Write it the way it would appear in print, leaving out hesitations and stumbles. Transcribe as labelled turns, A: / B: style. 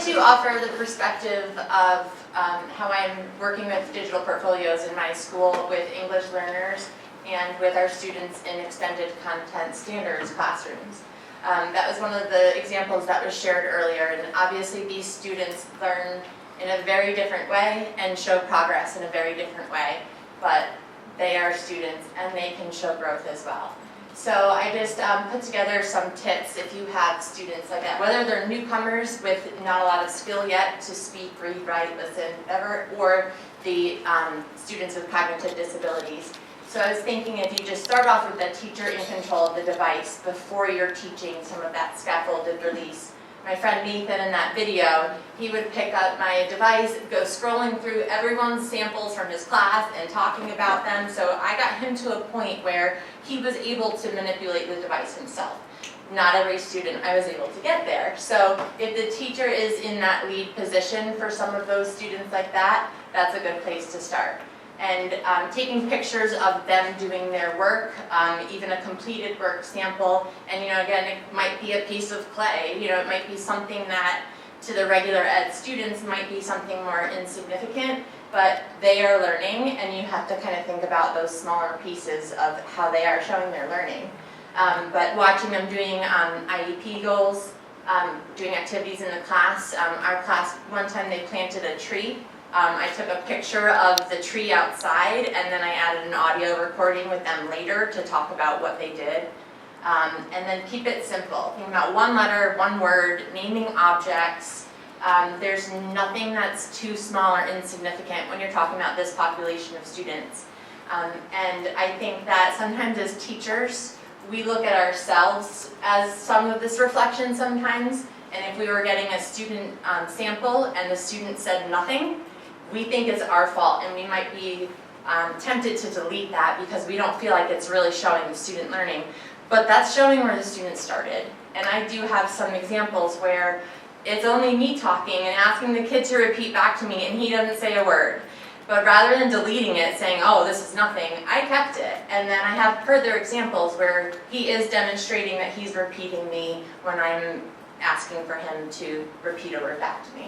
A: to offer the perspective of how I'm working with digital portfolios in my school with English learners and with our students in extended content standards classrooms. That was one of the examples that was shared earlier, and obviously these students learn in a very different way and show progress in a very different way, but they are students and they can show growth as well. So I just put together some tips if you have students like that, whether they're newcomers with not a lot of skill yet to speak, read, write, listen, whatever, or the students with cognitive disabilities. So I was thinking if you just start off with the teacher in control of the device before you're teaching some of that scaffolded release. My friend Nathan in that video, he would pick up my device, go scrolling through everyone's samples from his class and talking about them. So I got him to a point where he was able to manipulate the device himself. Not every student I was able to get there. So if the teacher is in that lead position for some of those students like that, that's a good place to start. And taking pictures of them doing their work, even a completed work sample, and again, it might be a piece of clay, it might be something that to the regular ed students might be something more insignificant, but they are learning, and you have to kind of think about those smaller pieces of how they are showing their learning. But watching them doing IEP goals, doing activities in the class, our class, one time they planted a tree. I took a picture of the tree outside and then I added an audio recording with them later to talk about what they did. And then keep it simple. Think about one letter, one word, naming objects. There's nothing that's too small or insignificant when you're talking about this population of students. And I think that sometimes as teachers, we look at ourselves as some of this reflection sometimes. And if we were getting a student sample and the student said nothing, we think it's our fault, and we might be tempted to delete that because we don't feel like it's really showing the student learning. But that's showing where the student started. And I do have some examples where it's only me talking and asking the kid to repeat back to me and he doesn't say a word. But rather than deleting it, saying, oh, this is nothing, I kept it. And then I have further examples where he is demonstrating that he's repeating me when I'm asking for him to repeat a word back to me.